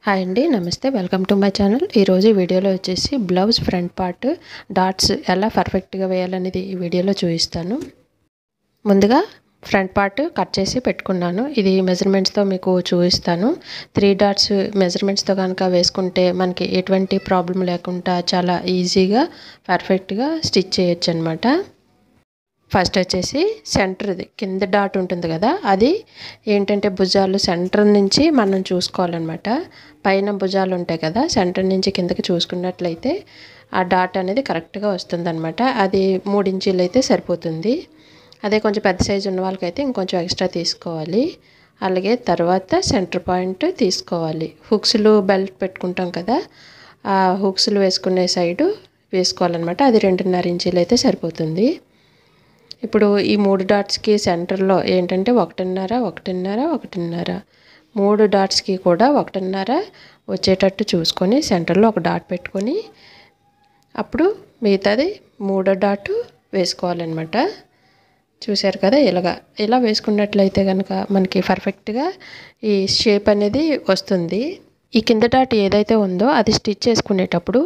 Hi అండి, నమస్తే. Welcome to my channel. ఈరోజు ఈ వీడియోలో వచ్చేసి బ్లౌజ్ ఫ్రంట్ పార్ట్ డాట్స్ ఎలా పర్ఫెక్ట్గా వేయాలనేది ఈ వీడియోలో చూపిస్తాను. ముందుగా ఫ్రంట్ పార్ట్ కట్ చేసి పెట్టుకున్నాను. ఇది మెజర్మెంట్స్తో మీకు చూపిస్తాను. 3 డాట్స్ మెజర్మెంట్స్తో కనుక వేసుకుంటే మనకి ఎటువంటి ప్రాబ్లం లేకుండా చాలా ఈజీగా పర్ఫెక్ట్గా స్టిచ్ చేయొచ్చు అనమాట. ఫస్ట్ వచ్చేసి సెంటర్ది కింద డాట్ ఉంటుంది కదా, అది ఏంటంటే భుజాలు సెంటర్ నుంచి మనం చూసుకోవాలన్నమాట. పైన భుజాలు ఉంటాయి కదా, సెంటర్ నుంచి కిందకి చూసుకున్నట్లయితే ఆ డాట్ అనేది కరెక్ట్గా వస్తుందన్నమాట. అది 3 ఇంచీలు అయితే సరిపోతుంది. అదే కొంచెం పెద్ద సైజు ఉన్న వాళ్ళకైతే ఇంకొంచెం ఎక్స్ట్రా తీసుకోవాలి. అలాగే తర్వాత సెంటర్ పాయింట్ తీసుకోవాలి. హుక్స్లు బెల్ట్ పెట్టుకుంటాం కదా, ఆ హుక్స్లు వేసుకునే సైడు వేసుకోవాలన్నమాట. అది 2.5 ఇంచీలు అయితే సరిపోతుంది. ఇప్పుడు ఈ 3 డాట్స్కి సెంటర్లో ఏంటంటే 1.5 1.5 1.5 3 డాట్స్కి కూడా 1.5 వచ్చేటట్టు చూసుకొని సెంటర్లో ఒక డాట్ పెట్టుకొని అప్పుడు మిగతాది 3వ డాట్ వేసుకోవాలన్నమాట. చూశారు కదా, ఇలా వేసుకున్నట్లయితే కనుక మనకి పర్ఫెక్ట్గా ఈ షేప్ అనేది వస్తుంది. ఈ కింద డాట్ ఏదైతే ఉందో అది స్టిచ్ చేసుకునేటప్పుడు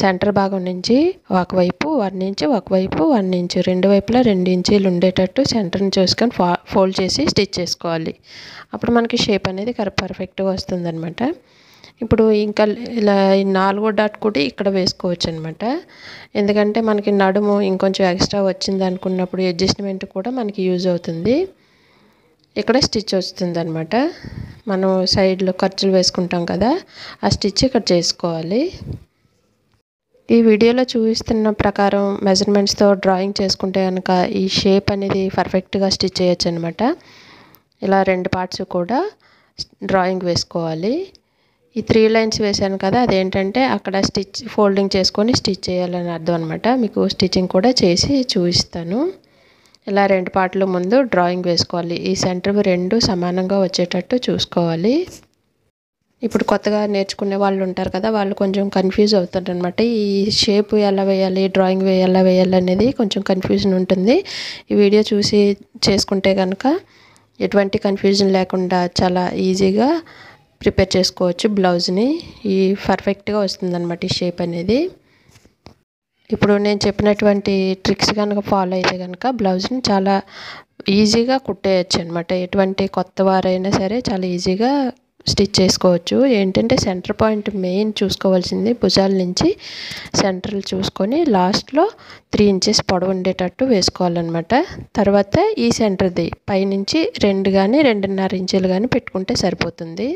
సెంటర్ భాగం నుంచి ఒకవైపు 1 ఇంచ్ ఒకవైపు 1 ఇంచ్ రెండు వైపులా 2 ఇంచీలు ఉండేటట్టు సెంటర్ని చూసుకొని ఫోల్డ్ చేసి స్టిచ్ చేసుకోవాలి. అప్పుడు మనకి షేప్ అనేది పర్ఫెక్ట్గా వస్తుందన్నమాట. ఇప్పుడు ఇంకా ఇలా 4వ డాట్ కూడా ఇక్కడ వేసుకోవచ్చు అనమాట. ఎందుకంటే మనకి నడుము ఇంకొంచెం ఎక్స్ట్రా వచ్చింది అనుకున్నప్పుడు అడ్జస్ట్మెంట్ కూడా మనకి యూజ్ అవుతుంది. ఇక్కడ స్టిచ్ వస్తుంది అనమాట. మనం సైడ్లో ఖర్చులు వేసుకుంటాం కదా, ఆ స్టిచ్ ఇక్కడ చేసుకోవాలి. ఈ వీడియోలో చూపిస్తున్న ప్రకారం మెజర్మెంట్స్తో డ్రాయింగ్ చేసుకుంటే కనుక ఈ షేప్ అనేది పర్ఫెక్ట్గా స్టిచ్ చేయొచ్చు అనమాట. ఇలా 2 పార్ట్స్ కూడా డ్రాయింగ్ వేసుకోవాలి. ఈ 3 లైన్స్ వేసాను కదా, అదేంటంటే అక్కడ స్టిచ్ ఫోల్డింగ్ చేసుకొని స్టిచ్ చేయాలని అర్థం అనమాట. మీకు స్టిచ్చింగ్ కూడా చేసి చూపిస్తాను. ఇలా 2 పార్ట్లు ముందు డ్రాయింగ్ వేసుకోవాలి. ఈ సెంటర్ 2 సమానంగా వచ్చేటట్టు చూసుకోవాలి. ఇప్పుడు కొత్తగా నేర్చుకునే వాళ్ళు ఉంటారు కదా, వాళ్ళు కొంచెం కన్ఫ్యూజ్ అవుతారు అనమాట. ఈ షేప్ ఎలా వేయాలి, డ్రాయింగ్ ఎలా వేయాలి అనేది కొంచెం కన్ఫ్యూజన్ ఉంటుంది. ఈ వీడియో చూసి చేసుకుంటే కనుక ఎటువంటి కన్ఫ్యూజన్ లేకుండా చాలా ఈజీగా ప్రిపేర్ చేసుకోవచ్చు బ్లౌజ్ని. ఈ పర్ఫెక్ట్గా వస్తుందన్నమాట ఈ షేప్ అనేది. ఇప్పుడు నేను చెప్పినటువంటి ట్రిక్స్ కనుక ఫాలో అయితే కనుక బ్లౌజ్ని చాలా ఈజీగా కుట్టేయచ్చు అనమాట. ఎటువంటి కొత్త వారైనా సరే చాలా ఈజీగా స్టిచ్ చేసుకోవచ్చు. ఏంటంటే సెంటర్ పాయింట్ మెయిన్ చూసుకోవాల్సింది, భుజాల నుంచి సెంటర్లు చూసుకొని లాస్ట్లో 3 ఇంచెస్ పొడవు ఉండేటట్టు వేసుకోవాలన్నమాట. తర్వాత ఈ సెంటర్ది పైనుంచి 2 కానీ 2.5 ఇంచీలు కానీ పెట్టుకుంటే సరిపోతుంది.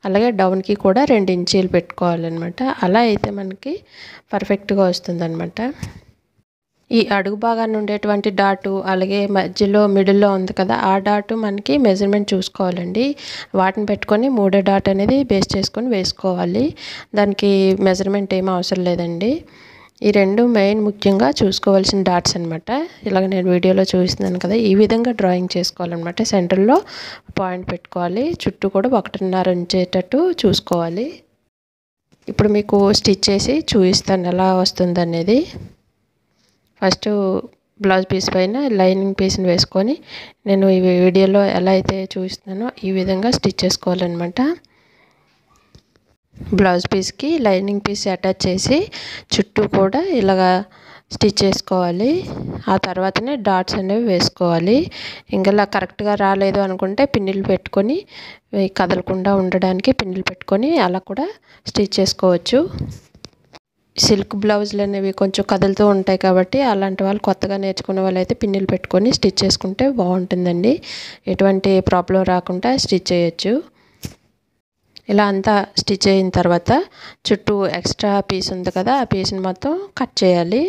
అలాగే డౌన్కి కూడా 2 ఇంచీలు పెట్టుకోవాలన్నమాట. అలా అయితే మనకి పర్ఫెక్ట్గా వస్తుందన్నమాట. ఈ అడుగు భాగాన్ని ఉండేటువంటి డాటు అలాగే మధ్యలో మిడిల్లో ఉంది కదా, ఆ డాటు మనకి మెజర్మెంట్ చూసుకోవాలండి. వాటిని పెట్టుకొని 3వ డాట్ అనేది బేస్ చేసుకొని వేసుకోవాలి. దానికి మెజర్మెంట్ ఏమీ అవసరం లేదండి. ఈ 2 మెయిన్ ముఖ్యంగా చూసుకోవాల్సిన డాట్స్ అనమాట. ఇలాగ నేను వీడియోలో చూపిస్తున్నాను కదా, ఈ విధంగా డ్రాయింగ్ చేసుకోవాలన్నమాట. సెంటర్లో పాయింట్ పెట్టుకోవాలి, చుట్టూ కూడా 1.5 ఉంచేటట్టు చూసుకోవాలి. ఇప్పుడు మీకు స్టిచ్ చేసి చూపిస్తాను ఎలా వస్తుంది అనేది. ఫస్ట్ బ్లౌజ్ పీస్ పైన లైనింగ్ పీస్ని వేసుకొని నేను ఈ వీడియోలో ఎలా అయితే చూపిస్తున్నానో ఈ విధంగా స్టిచ్ చేసుకోవాలన్నమాట. బ్లౌజ్ పీస్కి లైనింగ్ పీస్ అటాచ్ చేసి చుట్టూ కూడా ఇలాగా స్టిచ్ చేసుకోవాలి. ఆ తర్వాతనే డాట్స్ అనేవి వేసుకోవాలి. ఇంకా కరెక్ట్గా రాలేదు అనుకుంటే పిన్నులు పెట్టుకొని కదలకుండా ఉండడానికి పిన్నులు పెట్టుకొని అలా కూడా స్టిచ్ చేసుకోవచ్చు. సిల్క్ బ్లౌజులు అనేవి కొంచెం కదులుతూ ఉంటాయి కాబట్టి అలాంటి వాళ్ళు కొత్తగా నేర్చుకునే వాళ్ళు అయితే పిన్నులు పెట్టుకొని స్టిచ్ చేసుకుంటే బాగుంటుందండి. ఎటువంటి ప్రాబ్లం రాకుండా స్టిచ్ చేయొచ్చు. ఇలా అంతా స్టిచ్ అయిన తర్వాత చుట్టూ ఎక్స్ట్రా పీస్ ఉంది కదా, ఆ పీస్ని మొత్తం కట్ చేయాలి.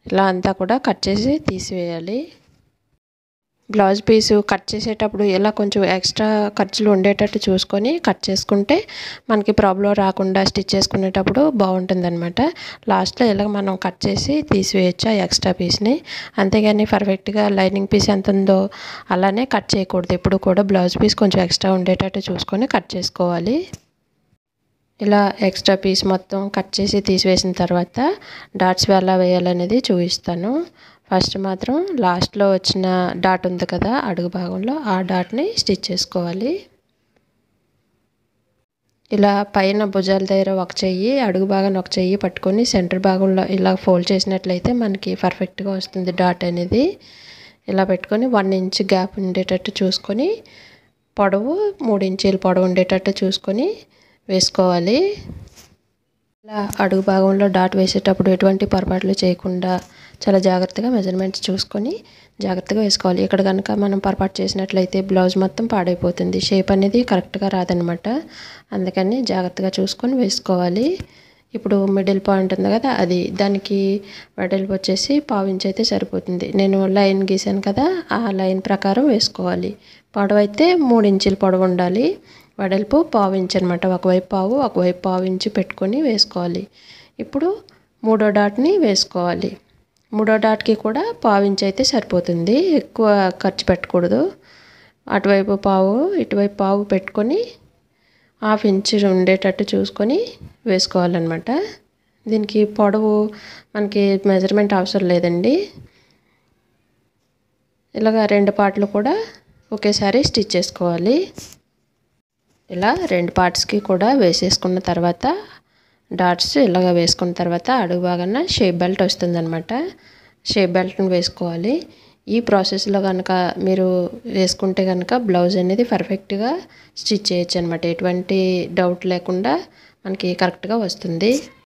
ఇలా అంతా కూడా కట్ చేసి తీసివేయాలి. బ్లౌజ్ పీసు కట్ చేసేటప్పుడు ఇలా కొంచెం ఎక్స్ట్రా ఖర్చులు ఉండేటట్టు చూసుకొని కట్ చేసుకుంటే మనకి ప్రాబ్లం రాకుండా స్టిచ్ చేసుకునేటప్పుడు బాగుంటుందన్నమాట. లాస్ట్లో ఇలా మనం కట్ చేసి తీసివేయచ్చు ఆ ఎక్స్ట్రా పీస్ని. అంతేగాని పర్ఫెక్ట్గా లైనింగ్ పీస్ ఎంత ఉందో అలానే కట్ చేయకూడదు. ఎప్పుడు కూడా బ్లౌజ్ పీస్ కొంచెం ఎక్స్ట్రా ఉండేటట్టు చూసుకొని కట్ చేసుకోవాలి. ఇలా ఎక్స్ట్రా పీస్ మొత్తం కట్ చేసి తీసివేసిన తర్వాత డాట్స్ ఎలా వేయాలనేది చూపిస్తాను. ఫస్ట్ మాత్రం లాస్ట్లో వచ్చిన డాట్ ఉంది కదా అడుగు భాగంలో, ఆ డాట్ని స్టిచ్ చేసుకోవాలి. ఇలా పైన భుజాల దగ్గర ఒక చెయ్యి, అడుగు భాగాన్ని ఒక చెయ్యి పట్టుకొని సెంటర్ భాగంలో ఇలా ఫోల్డ్ చేసినట్లయితే మనకి పర్ఫెక్ట్గా వస్తుంది డాట్ అనేది. ఇలా పెట్టుకొని 1 ఇంచ్ గ్యాప్ ఉండేటట్టు చూసుకొని, పొడవు 3 ఇంచీల పొడవు ఉండేటట్టు చూసుకొని వేసుకోవాలి. ఇలా అడుగు భాగంలో డాట్ వేసేటప్పుడు ఎటువంటి పొరపాట్లు చేయకుండా చాలా జాగ్రత్తగా మెజర్మెంట్స్ చూసుకొని జాగ్రత్తగా వేసుకోవాలి. ఇక్కడ కనుక మనం పొరపాటు చేసినట్లయితే బ్లౌజ్ మొత్తం పాడైపోతుంది, షేప్ అనేది కరెక్ట్గా రాదనమాట. అందుకని జాగ్రత్తగా చూసుకొని వేసుకోవాలి. ఇప్పుడు మిడిల్ పాయింట్ ఉంది కదా, దానికి వెడల్పు వచ్చేసి 1/4 ఇంచ్ అయితే సరిపోతుంది. నేను లైన్ గీసాను కదా, ఆ లైన్ ప్రకారం వేసుకోవాలి. పొడవు అయితే 3 ఇంచుల పొడవు ఉండాలి, వెడల్పు 1/4 ఇంచ్ అనమాట. ఒకవైపు 1/4 ఇంచు పెట్టుకొని వేసుకోవాలి. ఇప్పుడు 3వ డాట్ని వేసుకోవాలి. 3వ డాట్కి కూడా 1/4 ఇంచ్ అయితే సరిపోతుంది, ఎక్కువ ఖర్చు పెట్టకూడదు. అటువైపు 1/4 ఇటువైపు 1/4 పెట్టుకొని 1/2 ఇంచ్ ఉండేటట్టు చూసుకొని వేసుకోవాలన్నమాట. దీనికి పొడవు మనకి మెజర్మెంట్ అవసరం లేదండి. ఇలాగ 2 పార్ట్లు కూడా ఒకేసారి స్టిచ్ చేసుకోవాలి. ఇలా 2 పార్ట్స్కి కూడా వేసేసుకున్న తర్వాత డాట్స్ ఇలాగ వేసుకున్న తర్వాత అడుగు భాగాన షేప్ బెల్ట్ వస్తుందన్నమాట. షేప్ బెల్ట్ని వేసుకోవాలి. ఈ ప్రాసెస్లో కనుక మీరు వేసుకుంటే కనుక బ్లౌజ్ అనేది పర్ఫెక్ట్గా స్టిచ్ చేయొచ్చు అనమాట. ఎటువంటి డౌట్ లేకుండా మనకి కరెక్ట్గా వస్తుంది.